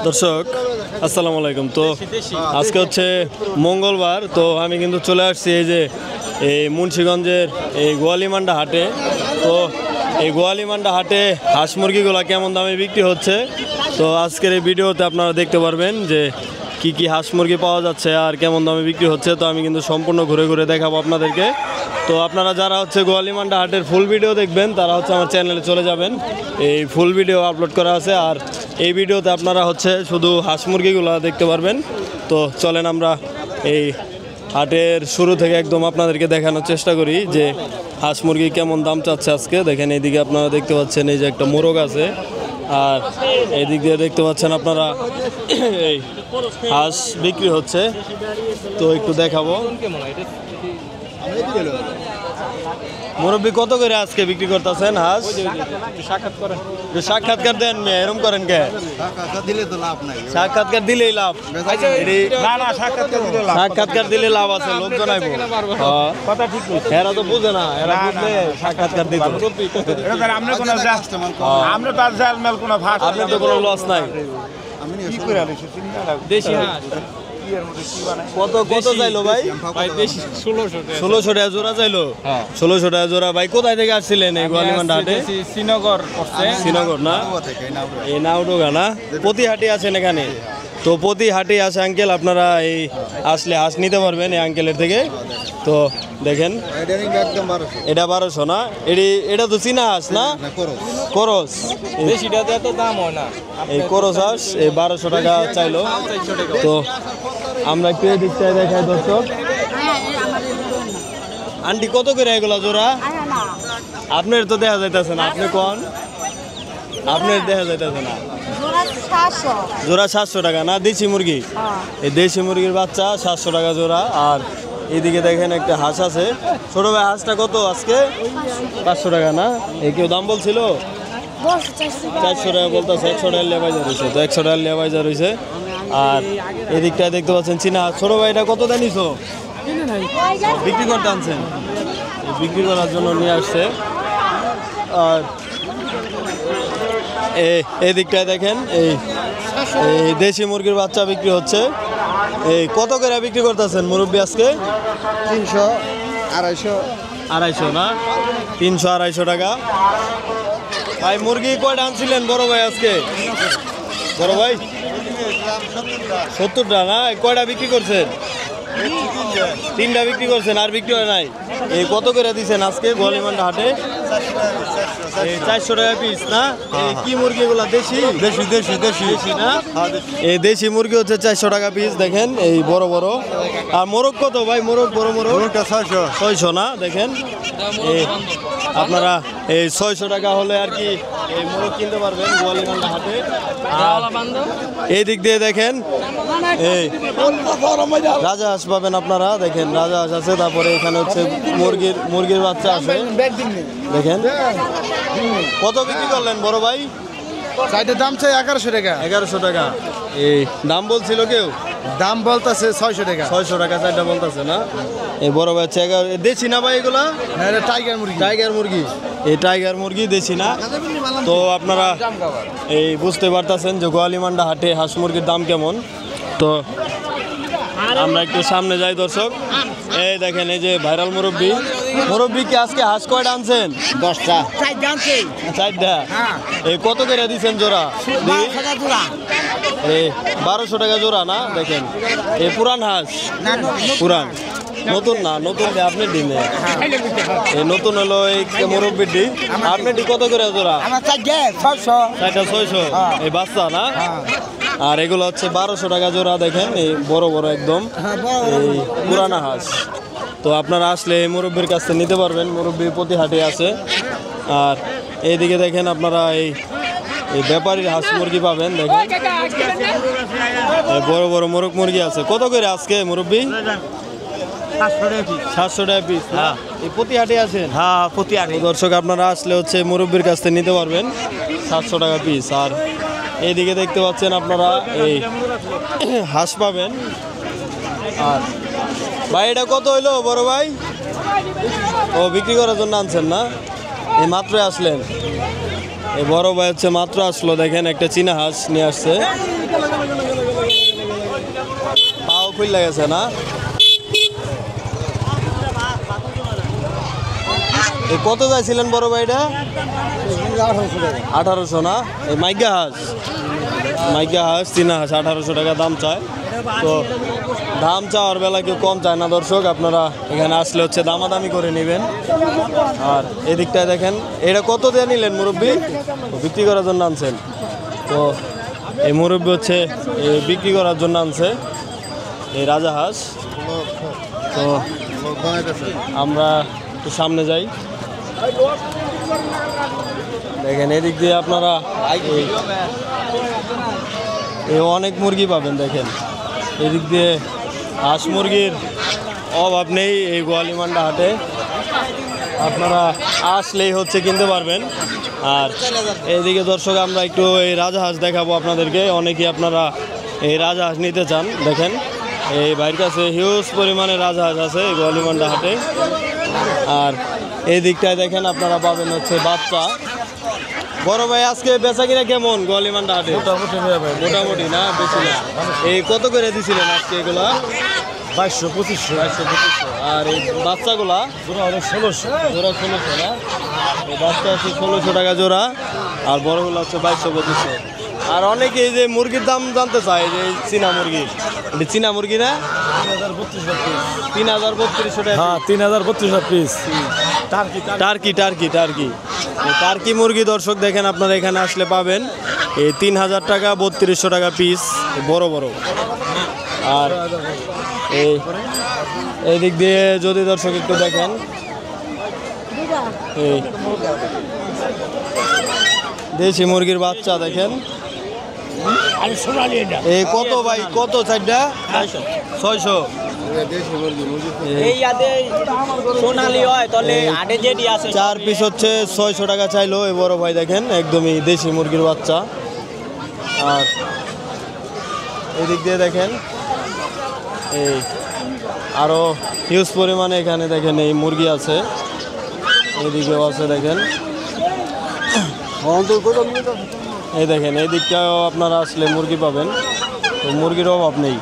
দর্শক আসসালামু আলাইকুম। তো আজকে হচ্ছে মঙ্গলবার, তো আমি কিন্তু চলে আসছি এই যে এই মুন্সিগঞ্জের এই গোয়ালিমান্ডা হাটে। তো এই গোয়ালিমান্ডা হাটে হাঁস মুরগিগুলো কেমন দামে বিক্রি হচ্ছে, তো আজকের এই ভিডিওতে আপনারা দেখতে পারবেন যে কি কি হাঁস মুরগি পাওয়া যাচ্ছে আর কেমন দামে বিক্রি হচ্ছে। তো আমি কিন্তু সম্পূর্ণ ঘুরে ঘুরে দেখাবো আপনাদেরকে। তো আপনারা যারা হচ্ছে গোয়ালিমান্ডা হাটের ফুল ভিডিও দেখবেন তারা হচ্ছে আমার চ্যানেলে চলে যাবেন, এই ফুল ভিডিও আপলোড করা আছে। আর এই ভিডিওতে আপনারা হচ্ছে শুধু হাঁস মুরগিগুলো দেখতে পারবেন। তো চলেন আমরা এই হাটের শুরু থেকে একদম আপনাদেরকে দেখানোর চেষ্টা করি যে হাঁস মুরগি কেমন দাম চাচ্ছে আজকে। দেখেন এইদিকে আপনারা দেখতে পাচ্ছেন এই যে একটা মোরগ আছে, আর এদিক দিয়ে দেখতে পাচ্ছেন আপনারা এই হাঁস বিক্রি হচ্ছে। তো একটু দেখাবো। মুরব্বী কত করে আজকে বিক্রি করতেছেন হাঁস? সাক্ষাৎকার দেন, এরকম করেন কে? সাক্ষাৎকার দিলেই লাভ। সাক্ষাৎকার দিলে লাভ আছে, লোকজন আইবো। এরা তো বুঝে না, এরা বুঝলে সাক্ষাৎকার দিত। আপনার তো কোনো লস নাই। কত কত চাইলো ভাই? 1600 টাকা জোড়া চাইলো। 1600 টাকা জোড়া। ভাই কোথায় থেকে আসছিলেন এই গোয়ালিমান্ডা হাটে? শ্রীনগর না, এই নাউডোগা না? প্রতি হাটে আছেন এখানে? তো প্রতি হাটে আছে আঙ্কেল, আপনারা এই আসলে হাঁস নিতে পারবেন এই আঙ্কেলের থেকে। তো দেখেন এটা 1200 না? এটা তো চীনা হাঁস না? করস। এই করস হাঁস এই 1200 টাকা চাইলো। তো আমরা একটু এদিকটায় দেখাই দর্শক। আন্টি কত করে এগুলা জোড়া? আপনার তো দেখা যাইতেছে না, আপনি কোন? আপনার দেখা যাইতেছে না। জোড়া 700 টাকা না? দেশি মুরগি, এই দেশি মুরগির বাচ্চা 700 টাকা জোড়া। আর এইদিকে দেখেন একটা হাঁস আছে। ছোট ভাই হাঁসটা কত আজকে? 500 টাকা না? এই কেউ দাম বলছিল? 400 টাকা বলতেছে। 100 টাকা লেবাইজার হয়েছে, তো 100 টাকা লেবাইজার হয়েছে। আর এদিকটায় দেখতে পাচ্ছেন চীনা হাঁস। ছোট ভাই এটা কত দেন নিছো? বিক্রি করতে আনছেন? বিক্রি করার জন্য নিয়ে আসছে। আর এই দিকটায় দেখেন এই দেশি মুরগির বাচ্চা বিক্রি হচ্ছে। এই কত করে বিক্রি করতেছেন মুরব্বী আজকে? 300, 250। 250 না? 300 250 টাকা। ভাই মুরগি কয়টা আনছিলেন বড় ভাই আজকে? বড় ভাই 70টা না? কয়টা বিক্রি করছেন? 3টা বিক্রি করছেন, আর বিক্রি হয় নাই। এই কত করে দিচ্ছেন আজকে গোয়ালিমান্ডা হাটে? 400 টাকা পিস না? কি মুরগি এগুলা? দেশি দেশি না? এই দেশি মুরগি হচ্ছে 400 টাকা পিস। দেখেন এই বড় বড়। আর মোরগ কত ভাই? মোরগ বড় মোরগ 600 না? দেখেন এই আপনারা এই 600 টাকা হলে আর কি এই মোরগ কিনতে পারবেন গোয়ালিমান্ডা হাটে। এই দিক দিয়ে দেখেন এই রাজা হাঁস পাবেন আপনারা। দেখেন রাজা হাঁস আছে। তারপরে এখানে হচ্ছে মুরগির বাচ্চা আছে। দেখেন কত বিক্রি করলেন বড় ভাই? দাম চাই 1100 টাকা। 1100 টাকা। এই দাম বলছিল কেউ? দাম বলতেছে 600 টাকা। 600 টাকা চারটা বলতেছে না? এই বড় ভাই হচ্ছে দেশি না ভাই এগুলা? টাইগার মুরগি। টাইগার মুরগি, এই টাইগার মুরগি দেশি না? তো আপনারা এই বুঝতে পারতেছেন যে গোয়ালিমান্ডা হাটে হাঁস মুরগির দাম কেমন। তো আমরা একটু সামনে যাই দর্শক। এই দেখেন এই যে ভাইরাল মুরব্বী কি আজকে হাঁস কয়টা আনছেন? 10টা। 4টা। এই কত করে দিচ্ছেন জোড়া? এই 1200 টাকা জোড়া না? দেখেন এই পুরান হাঁস, পুরান, নতুন না? নতুন আপনি ডিমে এই নতুন হলো এই মুরব্বির ডি। আপনি ডি কত করে জোড়া? 600। এই বাচ্চা না? আর এগুলো হচ্ছে 1200 টাকা জোড়া। দেখেন এই বড় বড় একদম এই পুরানা হাঁস। তো আপনারা আসলে এই মুরব্বির কাছ থেকে নিতে পারবেন, মুরব্বি প্রতি হাটে আছে। আর এইদিকে দেখেন আপনারা এই ব্যাপারীর হাঁস মুরগি পাবেন। দেখেন বড় বড় মোরগ মুরগি আছে। কত করে আজকে মুরব্বি? 700 টাকা পিস। হ্যাঁ, এই প্রতি হাটে আছেন? হ্যাঁ, প্রতি হাটে। দর্শক আপনারা আসলে হচ্ছে মুরব্বির কাছ থেকে নিতে পারবেন 700 টাকা পিস। আর এইদিকে দেখতে পাচ্ছেন আপনারা এই হাঁস পাবেন। আর ভাই এটা কত হইলো বড় ভাই? ও বিক্রি করার জন্য আনছেন না? এই মাত্র আসলেন। এই বড় ভাই হচ্ছে মাত্র আসলো, দেখেন একটা চীনা হাঁস নিয়ে আসছে। পাও খুললে গেছে না? এই কত যাইছিলেন বড় ভাইটা? 1800 না? এই মাইগা হাঁস চীনা হাঁস 1800 টাকা দাম চায়। তো দাম চাওয়ার বেলা কেউ কম চায় না দর্শক, আপনারা এখানে আসলে হচ্ছে দামাদামি করে নেবেন। আর এদিকটায় দেখেন, এটা কত দিয়ে নিলেন মুরব্বি? বিক্রি করার জন্য আনছেন? তো এই মুরব্বি হচ্ছে বিক্রি করার জন্য আনছে এই রাজা হাঁস। তো আমরা একটু সামনে যাই, দেখেন এদিক দিয়ে আপনারা এই অনেক মুরগি পাবেন। দেখেন এদিক দিয়ে হাঁস মুরগির অভাব নেই এই গোয়ালিমান্ডা হাটে, আপনারা আসলেই হচ্ছে কিনতে পারবেন। আর এইদিকে দর্শক আমরা একটু এই রাজাহাঁস দেখাবো আপনাদেরকে, অনেকেই আপনারা এই রাজাহাঁস নিতে চান। দেখেন এই ভাইয়ের কাছে হিউজ পরিমাণে রাজাহাঁস আছে এই গোয়ালিমান্ডা হাটে। আর এই দিকটায় দেখেন আপনারা পাবেন হচ্ছে বাচ্চা। বড় ভাই আজকে বেচা কিনা কেমন গোয়ালিমান্ডা হাটে? মোটামুটি না, বেশি না। এই কত করে দিছিলেন আজকে এগুলা? 2200-2500। আর এই বাচ্চাগুলা জোড়া 1600 না? এই বাচ্চা হচ্ছে 1600 টাকা জোড়া, আর বড়গুলো হচ্ছে 2200-2500। আর অনেকে এই যে মুরগির দাম জানতে চায়, যে চীনা মুরগি, এটা চীনা মুরগি না? 3032 টাকা। হ্যাঁ, 3032 পিস। টার্কি মুরগি দর্শক দেখেন আপনারা এখানে আসলে পাবেন এই 3000 টাকা 3200 টাকা পিস, বড় বড়। আর এই দিক দিয়ে যদি দর্শক একটু দেখেন, এই দেশি মুরগির বাচ্চা দেখেন। এই কত ভাই, কত চারটা? 600। চার পিস হচ্ছে 600 টাকা চাইলো এই বড় ভাই। দেখেন একদমই দেশি মুরগির বাচ্চা। আর এদিক দিয়ে দেখেন এই আরো হিউজ পরিমাণে এখানে দেখেন এই মুরগি আছে, এদিকেও আছে দেখেন। এই দেখেন এই দিকটাও আপনারা আসলে মুরগি পাবেন, তো মুরগির অভাব নেই।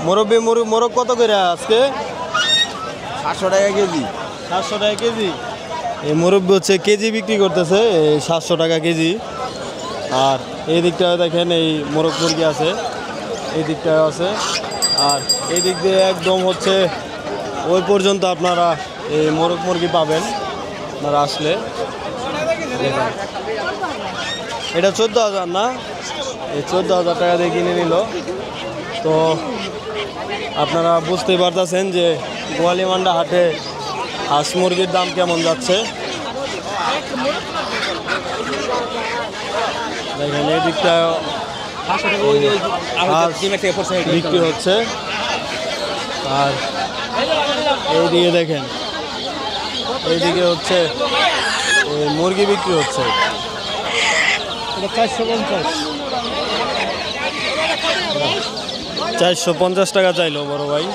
মুরব্বি মোরগ কত করে আজকে? 700 টাকা কেজি। 700 টাকা কেজি। এই মুরব্বি হচ্ছে কেজি বিক্রি করতেছে, এই 700 টাকা কেজি। আর এই দিকটাও দেখেন এই মোরগ মুরগি আছে, এই দিকটাও আছে। আর এই দিক দিয়ে একদম হচ্ছে ওই পর্যন্ত আপনারা এই মোরগ মুরগি পাবেন আপনারা আসলে। এটা 14,000 না? এই 14,000 টাকা দিয়ে কিনে নিল। তো আপনারা বুঝতেই পারতেছেন যে গোয়ালিমান্ডা হাটে হাঁস মুরগির দাম কেমন যাচ্ছে। দেখেন এই দিকটা বিক্রি হচ্ছে। আর এইদিকে দেখেন এইদিকে হচ্ছে মুরগি বিক্রি হচ্ছে। 450 টাকা চাইলো বড় ভাই।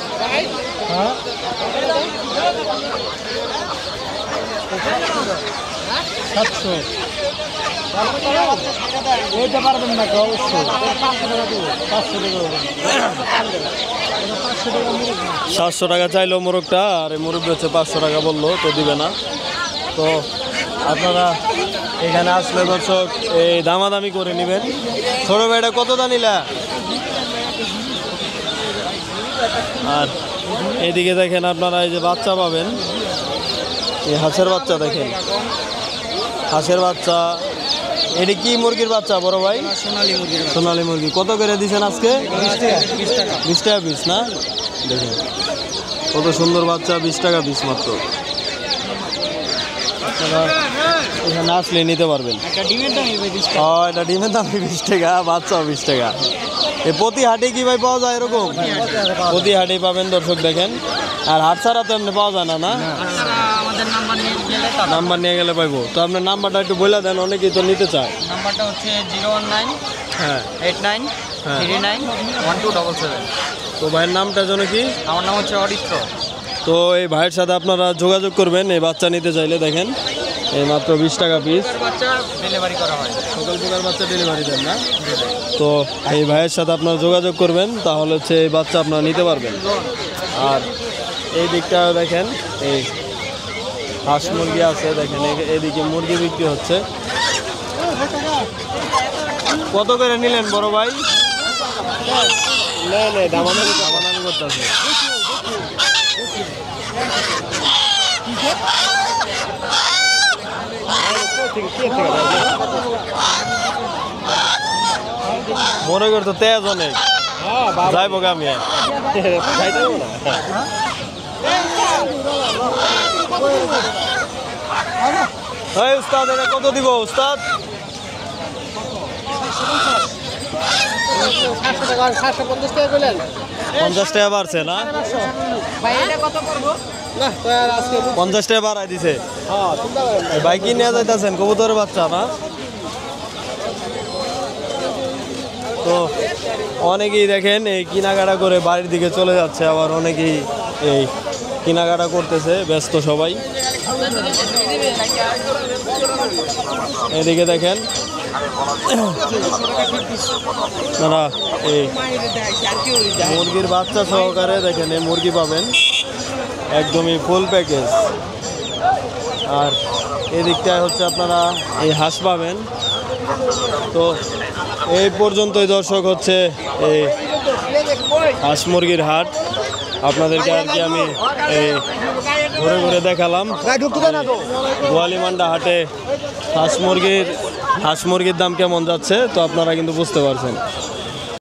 পারবেন না অবশ্যই। 700 টাকা চাইলো মোরগটা, আর এই মুরগি হচ্ছে 500 টাকা বললো, তো দিবে না। তো আপনারা এখানে আসলে দর্শক এই দামাদামি করে নেবেন। ছোট ভাইটা কত দানিলা? আর এইদিকে দেখেন আপনারা এই যে বাচ্চা পাবেন, এই হাঁসের বাচ্চা দেখেন, হাঁসের বাচ্চা। এটি কি মুরগির বাচ্চা বড় ভাই? সোনালী মুরগি। কত করে দিচ্ছেন আজকে? 20 টাকা পিস না? দেখেন কত সুন্দর বাচ্চা, 20 টাকা পিস মাত্র। আপনারা এখানে আসলে নিতে পারবেন। এটা ডিমের দাম 20 টাকা, বাচ্চাও 20 টাকা। এই প্রতি হাটে কি ভাই পাওয়া যায় এরকম? প্রতি হাটেই পাবেন দর্শক দেখেন। আর হাট ছাড়া তো এমনি পাওয়া যায় না? না, নাম্বার নিয়ে গেলে পাইবো। তো আপনার নাম্বারটা একটু বলে দেন, অনেকেই তো নিতে চায়। নাম্বারটা হচ্ছে 019-89-39-1277। তো ভাইয়ের নামটা যেন কি? আমার নাম হচ্ছে অরিত্র। তো এই ভাইয়ের সাথে আপনারা যোগাযোগ করবেন এই বাচ্চা নিতে চাইলে। দেখেন এই মাত্র 20 টাকা পিস। ডেলিভারি করা হয়। সকল প্রকার বাচ্চা ডেলিভারি দেন না? তো এই ভাইয়ের সাথে আপনারা যোগাযোগ করবেন, তাহলে হচ্ছে এই বাচ্চা আপনারা নিতে পারবেন। আর এই দিকটা দেখেন, এই হাঁস মুরগি আছে দেখেন, এদিকে মুরগি বিক্রি হচ্ছে। কত করে নিলেন বড় ভাই? দামাদামি করতেছে। মনে করতো তেজ অনেক যাইব আমি উস্তাদ, এটা কত দিব উস্তাদ? 50 টাকা বাড়ছে না? 50 টাকা বাড়াই দিছে। ভাই কি নিয়ে যাইতেছেন? কবুতরের বাচ্চা না? তো অনেকেই দেখেন এই কেনাকাটা করে বাড়ির দিকে চলে যাচ্ছে, আবার অনেকেই এই কেনাকাটা করতেছে, ব্যস্ত সবাই। এদিকে দেখেন আপনারা এই মুরগির বাচ্চা সহকারে দেখেন এই মুরগি পাবেন, একদমই ফুল প্যাকেজ। আর এদিকটায় হচ্ছে আপনারা এই হাঁস পাবেন। তো এই পর্যন্তই দর্শক হচ্ছে এই হাঁস মুরগির হাট। আপনাদেরকে আর কি আমি এই ঘুরে ঘুরে দেখালাম গোয়ালিমান্ডা হাটে হাঁস মুরগির দাম কেমন যাচ্ছে, তো আপনারা কিন্তু বুঝতে পারছেন।